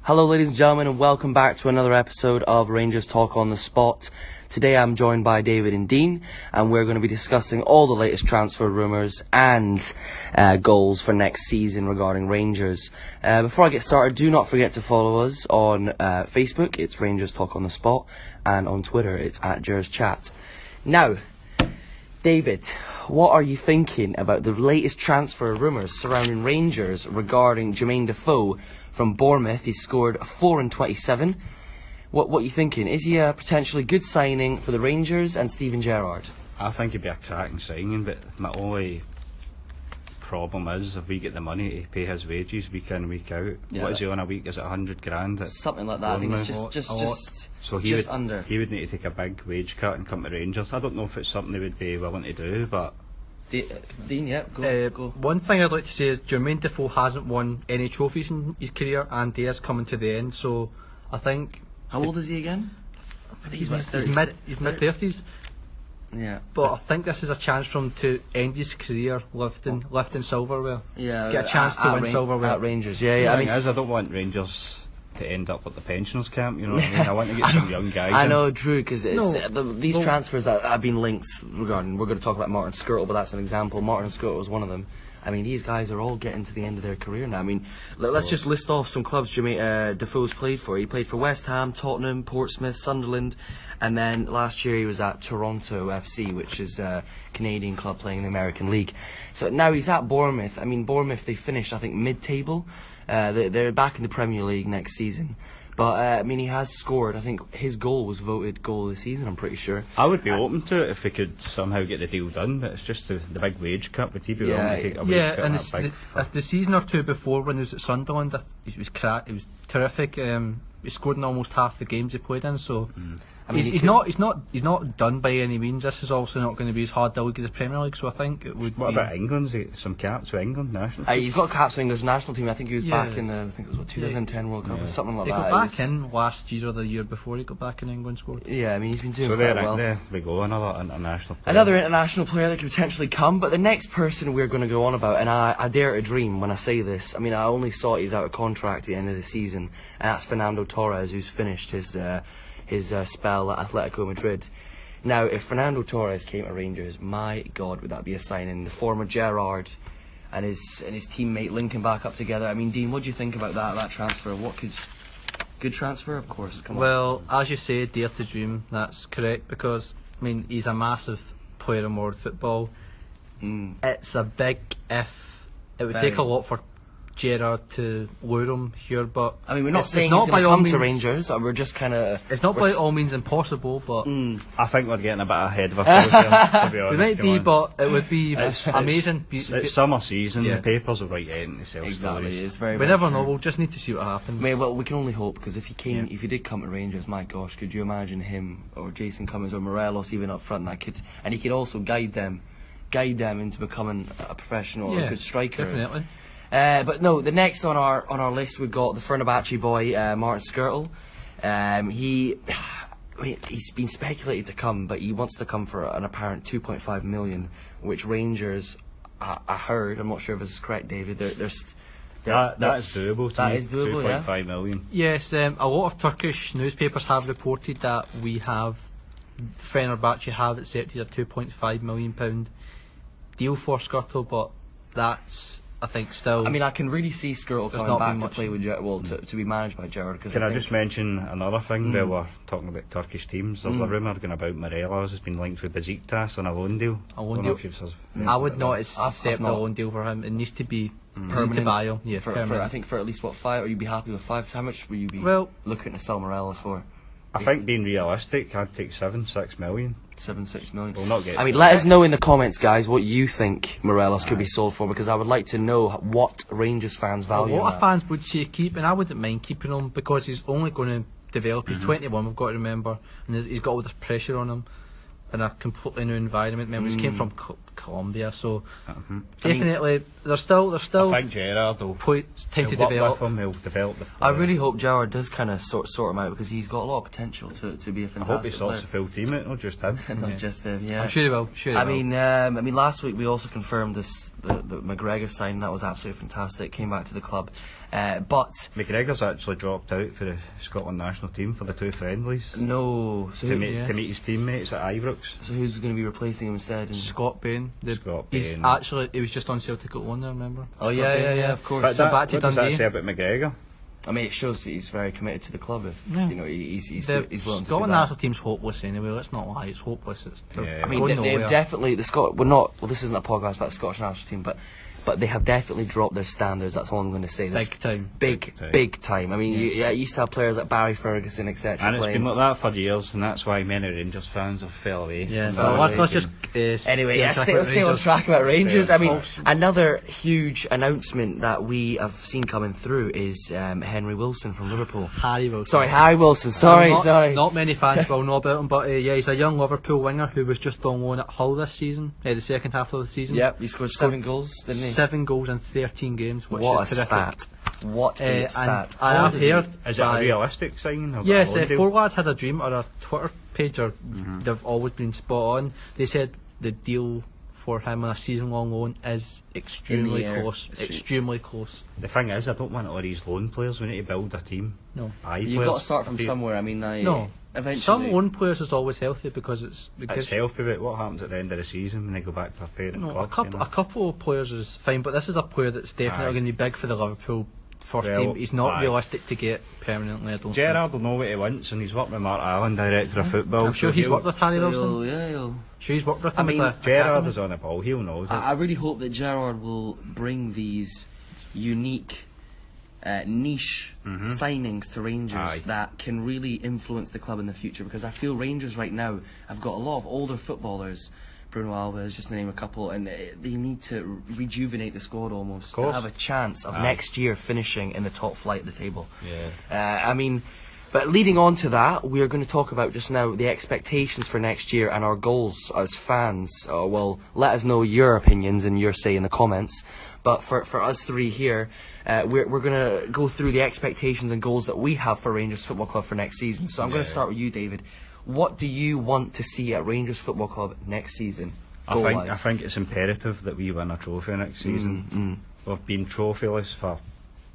Hello ladies and gentlemen, and welcome back to another episode of Rangers Talk on the Spot. Today I'm joined by David and Dean, and we're going to be discussing all the latest transfer rumours and goals for next season regarding Rangers. Before I get started, do not forget to follow us on Facebook, it's Rangers Talk on the Spot, and on Twitter, it's @JersChat. Now, David, what are you thinking about the latest transfer rumours surrounding Rangers regarding Jermaine Defoe from Bournemouth? He's scored 4 in 27. What are you thinking? Is he a potentially good signing for the Rangers and Steven Gerrard? I think he'd be a cracking signing, but my only problem is if we get the money to pay his wages week in, week out. Yeah. What is he on a week? Is it 100 grand? Something like that. I think it's just under. He would need to take a big wage cut and come to Rangers. I don't know if it's something they would be willing to do, but Dean, yeah, go. One thing I'd like to say is Jermaine Defoe hasn't won any trophies in his career, and he is coming to the end. So I think. How old is he again? I think he's mid-30s. Yeah. But I think this is a chance for him to end his career lifting silverware. Yeah. Get a chance to win silverware at Rangers. Yeah. I don't want Rangers to end up at the pensioners camp. You know what I mean? I want to get some young guys. I in. know, true, because these transfers that have been linked regarding. We're going to talk about Martin Skirtle, but that's an example. Martin Skirtle was one of them. I mean, these guys are all getting to the end of their career now. I mean, let's just list off some clubs Jermaine Defoe's played for. He played for West Ham, Tottenham, Portsmouth, Sunderland, and then last year he was at Toronto FC, which is a Canadian club playing in the American League. So now he's at Bournemouth. I mean, Bournemouth, they finished, I think, mid-table. They're back in the Premier League next season. But, I mean, he has scored. I think his goal was voted goal of the season, I'm pretty sure. I would be open to it if we could somehow get the deal done, but it's just the big wage cut. Would he be willing to take a wage cut? And the season or two before when he was at Sunderland, it was terrific. He scored in almost half the games he played in, so I mean, he's not done by any means. This is also not going to be as hard a league as the Premier League, so I think it would. What about England? Some caps for England national team? He's got caps for England's national team. I think he was back in the 2010 World Cup or something like that. He got back in last year or the year before. He got back in England squad. Yeah, I mean, he's been doing quite well. There we go, another international player. Another international player that could potentially come. But the next person we're going to go on about, and I dare to dream when I say this. I mean, I only saw he's out of contract at the end of the season, and that's Fernando Torres, who's finished his spell at Atletico Madrid. Now, if Fernando Torres came to Rangers, my God, would that be a signing? The former Gerrard and his teammate linking back up together. I mean, Dean, what do you think about that transfer? Good transfer, of course. Well, as you say, dare to dream. That's correct, because I mean, he's a massive player in world football. It's a big if. It would take a lot for Gerrard to lure him here, but I mean, we're not saying he's going to come to Rangers. We're just kind of. It's not by all means impossible, but I think we're getting a bit ahead of ourselves here, to be honest. We might be, but it would be amazing. It's summer season. The papers will write anything themselves. Exactly, it's very. We never know. We'll just need to see what happens. Well, we can only hope, because if he did come to Rangers, my gosh, could you imagine him or Jason Cummings or Morelos even up front? And he could also guide them into becoming a professional or a good striker. Definitely. But no, the next on our list we've got the Fenerbahce boy, Martin Skirtle. He's been speculated to come, but he wants to come for an apparent 2.5 million, which Rangers, I heard, I'm not sure if this is correct, David, that is doable. That is doable, 2.5 million. Yes, a lot of Turkish newspapers have reported that Fenerbahce have accepted a £2.5 million deal for Skirtle, but that's, I think, still. I mean, I can really see Skirtle coming back to play with to be managed by Gerrard. Can I just mention another thing while we're talking about Turkish teams? There's a rumour going about Morelos has been linked with Besiktas on a loan deal. I would not accept a loan deal for him. It needs to be permanent. To buy him. Yeah, I think for at least 5. Or you'd be happy with 5. How much will you be looking to sell Morelos for? I think, being realistic, I'd take 7-6 million. 7-6 million. We'll not get. I mean, let us know in the comments, guys, what you think Morelos could be sold for, because I would like to know what Rangers fans value. A lot of fans would say keep, and I wouldn't mind keeping him, because he's only going to develop. He's 21. We've got to remember, and he's got all this pressure on him in a completely new environment. Remember, he came from Colombia. So definitely, there's still I think Gerrard will points time to he'll work develop. with him, he'll develop the I player. really hope Gerrard does kind of sort him out, because he's got a lot of potential to be a I fantastic hope he sorts player. the full team out, not just him. Not just him, yeah. I'm sure he will. Sure he I will. mean, last week we also confirmed the McGregor signing. That was absolutely fantastic. Came back to the club, but McGregor's actually dropped out for the Scotland national team for the 2 friendlies no. So, to who, meet yes. to meet his teammates at Ibrox. so who's going to be replacing him instead? And, Scott Bain. Scott He's Bain. actually, he was just on Celtic at loan there, remember? oh Scott yeah, Bain, yeah, of course. But So that, back to what does that Dundee. say about McGregor? I mean, it shows that he's very committed to the club. If Yeah. you know, he's The willing to do Scotland that. national team's hopeless anyway. Let's not lie, it's hopeless. It's Yeah. I mean, going they've nowhere. definitely this isn't a podcast about the Scottish national team, but they have definitely dropped their standards. That's all I'm going to say. This Big time. big time. I mean, you used to have players like Barry Ferguson, etc. And it's playing. been like that for years, and that's why many Rangers fans have fell away. Yeah, Fell no, let's away. just Anyway, get yeah, on track stay about on Rangers. track about Rangers. Yeah. I mean, another huge announcement that we have seen coming through is Henry Wilson from Liverpool. Harry Wilson. Sorry, Harry Wilson. Sorry. Not many fans will know about him, but yeah, he's a young Liverpool winger who was just on loan at Hull this season, the second half of the season. Yep, he scored 7 goals, didn't he? 7 goals in 13 games, which What is a terrific. stat! What a And stat! I How have old is he? heard Is it a by- realistic signing? Or is Yes, it a loan deal? Four Lads had a dream or a Twitter page, or they've always been spot on. They said the deal for him on a season-long loan is extremely air. close. It's Extremely close. The thing is, I don't want all these loan players. We need to build a team. No. You've got to start from somewhere. I mean, No. eventually. Some loan players is always healthy because It's because healthy, but what happens at the end of the season when they go back to their parent no, club? a couple of players is fine, but this is a player that's definitely Aye. going to be big for the Liverpool first Well, team. He's not aye. realistic to get permanently, I don't Gerrard will know what he wants, and he's worked with Mark Allen, director of football. think. I'm sure so he's he'll- worked with Harry Wilson. Yeah, Sure, he's worked with I him. mean, as a Gerrard academy. is on the ball. He'll know. I really hope that Gerrard will bring these unique, niche signings to Rangers Aye. that can really influence the club in the future. Because I feel Rangers right now have got a lot of older footballers. Bruno Alves, just to name a couple, and they need to rejuvenate the squad almost to course. have a chance of Aye. next year finishing in the top flight of the table. Yeah. I mean, but leading on to that, we are going to talk about just now the expectations for next year and our goals as fans. Well, let us know your opinions and your say in the comments. But for us three here, we're going to go through the expectations and goals that we have for Rangers Football Club for next season. So I'm going to Yeah. start with you, David. What do you want to see at Rangers Football Club next season? I goal-wise? think it's imperative that we win a trophy next season. We've been trophyless for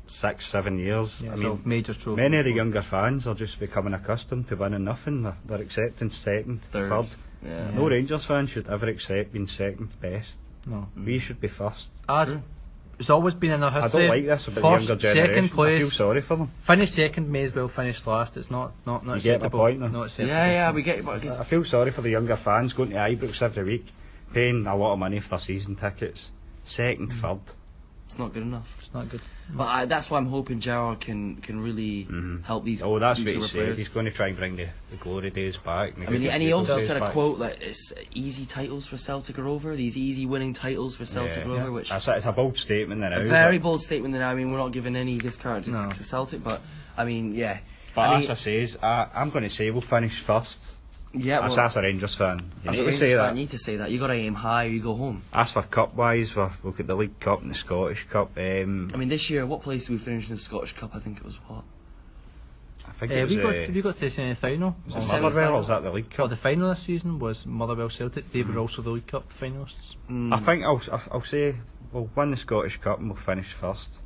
6-7 years. Yeah, I so mean, major trophy. many of the younger fans are just becoming accustomed to winning nothing. They're accepting second, third. Yeah. No Rangers fan should ever accept being second best. No. We should be first. As it's always been in our I history. don't like this about First, the younger generation. second I feel place. sorry for them. Finish second, may as well finish last. It's not You get my acceptable. point, though? Not acceptable. Yeah, we get it. But it's- I feel sorry for the younger fans going to Ibrox every week, paying a lot of money for their season tickets. Second, third. it's not good enough. It's not good. But that's why I'm hoping Gerrard can really help these. Oh, that's these what he younger said. players. He's going to try and bring the glory days back. I mean, and he also said a quote that it's easy titles for Celtic are over. These easy winning titles for Celtic are over, which it's a bold statement now. a very bold statement. That I mean, we're not giving any discard No. to Celtic, but I mean, yeah. But I as mean, I says, I'm going to say we'll finish first. yeah. Well, That's a Rangers fan. You as need a to Rangers say fan, that. you need to say that. You got to aim high or you go home. As for cup wise, we've got the League Cup and the Scottish Cup. I mean, this year, what place did we finish in the Scottish Cup? I think it was what? I think it was we got to the semi-final. was it semi-final. Motherwell, or was that the League Well, Cup? the final this season was Motherwell Celtic. They were also the League Cup finalists. I think I'll say we'll win the Scottish Cup and we'll finish first.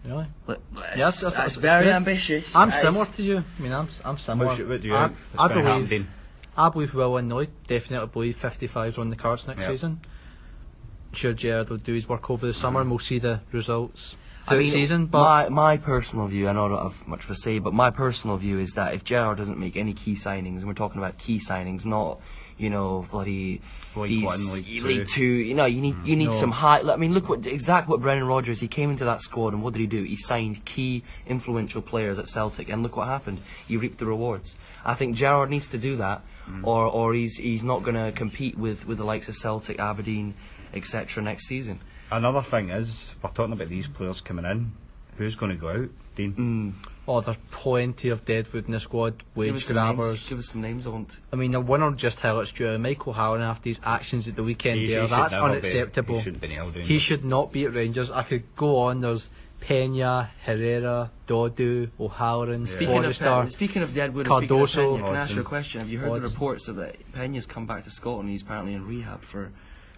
Really? That's, that's- that's that's very good. ambitious. I'm That similar is- to you. I mean, I'm similar. What do you I, think? I It's gonna happen, believe. Dean? I believe we'll win the league. Definitely believe 55's on the cards next Yep. season. Sure, Gerrard will do his work over the summer, and we'll see the results I through mean, the season. But my personal view, I know I don't have much to say, but my personal view is that if Gerrard doesn't make any key signings, and we're talking about key signings, not bloody League these- One, League League Two. Two. You need No. some high. I mean, look exactly what Brendan Rodgers. He came into that squad, and what did he do? He signed key, influential players at Celtic, and look what happened. He reaped the rewards. I think Gerrard needs to do that, or he's not going to compete with the likes of Celtic, Aberdeen, etc. next season. Another thing is, we're talking about these players coming in. who's going to go out, Dean? Oh, there's plenty of deadwood in the squad, Give wage us some names. grabbers. Give us some names. I want. I mean, the winner just highlights due Michael Halloran after his actions at the weekend there. should That's never be- unacceptable. he shouldn't be nailed down. He should not be at Rangers. I could go on. There's Pena, Herrera, Dodu, O'Halloran, Forrester. Speaking of Deadwood, and speaking of Cardoso. Pena, can I ask you a question? Have you heard the Hodgson. reports that Pena's come back to Scotland? He's apparently in rehab for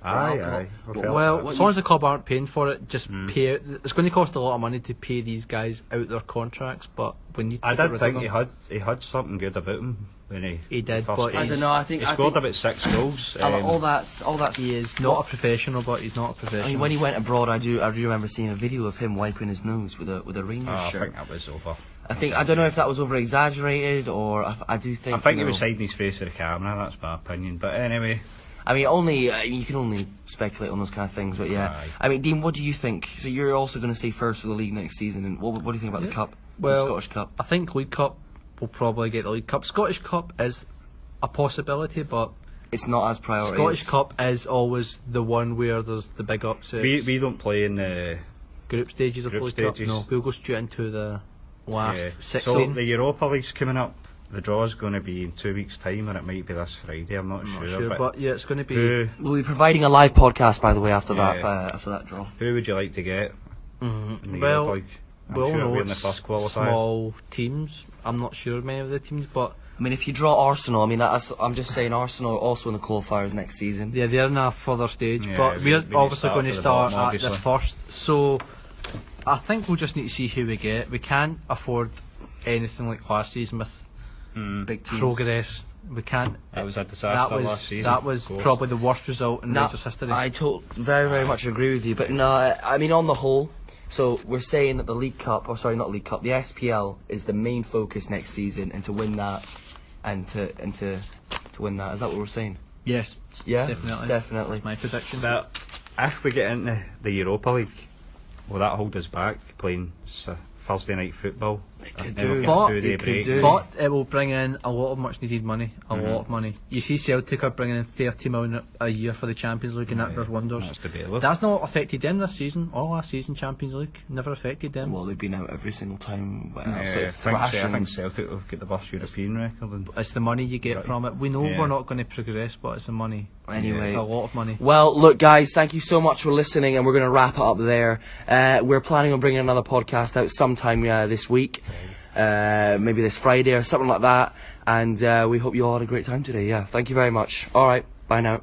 Aye, alcohol. aye. Okay. Well, What as long you- as the club aren't paying for it, just pay it. It's going to cost a lot of money to pay these guys out their contracts, but we need to I get did rid think of them. he had something good about him when He did, first but came. I don't know. I think he I scored think about 6 goals. all that's. He is not a professional, but he's not a professional. I mean, when he went abroad, I do remember seeing a video of him wiping his nose with a Rangers I shirt. think that was over. I don't know if that was over exaggerated or I do think. I think you he was know, hiding his face to the camera. That's my opinion. But anyway, I mean, you can only speculate on those kind of things, but yeah. Aye. I mean, Dean, what do you think? So you're also going to stay first for the league next season, and what do you think about the cup, Well, the Scottish Cup? I think League Cup will probably get the League Cup. Scottish Cup is a possibility, but It's not as priority. Scottish Cup is always the one where there's the big upsets. we don't play in the Group stages of Group League Cup. stages. No, we'll go straight into the last So 16. the Europa League's coming up. The draw's going to be in 2 weeks' time, or it might be this Friday. I'm not I'm sure. not sure, but yeah, it's going to be. who, We'll be providing a live podcast, by the way, after Yeah. after that draw. who would you like to get in the Well, Europa League? I'm we all sure know we're in the it's first qualifier. small teams. I'm not sure many of the teams, but I mean, if you draw Arsenal, I mean, I'm just saying Arsenal are also in the qualifiers next season. yeah, they're in a further stage. Yeah, but we we're need to obviously start going to for the start bottom, at the obviously. first. So I think we'll just need to see who we get. We can't afford anything like last season with Big teams. progress. We can't. That was a disaster That last season. That was of course. probably the worst result in No, Rangers history. I very, very much agree with you. But no, I mean, on the whole, so we're saying that the League Cup, or sorry, not League Cup, the SPL is the main focus next season, and to win that, and to win that. Is that what we're saying? Yes, Yeah, definitely. definitely. That's my prediction. That if we get into the Europa League, will that hold us back playing Thursday night football? It could And then we'll do. get But a 2-day it could break. do. But it will bring in a lot of much needed money. A lot of money. You see Celtic are bringing in 30 million a year for the Champions League, and that does wonders. That's debatable. That's not affected them this season or last season. Champions League never affected them. Well, they've been out every single time. Yeah, I think thrashings. Celtic will get the best European record. And It's the money you get from it. We know Yeah. we're not going to progress, but it's the money. Anyway. It's a lot of money. Well, look, guys, thank you so much for listening, and we're going to wrap it up there. We're planning on bringing another podcast out sometime this week, maybe this Friday or something like that. And we hope you all had a great time today. Yeah, thank you very much. All right, bye now.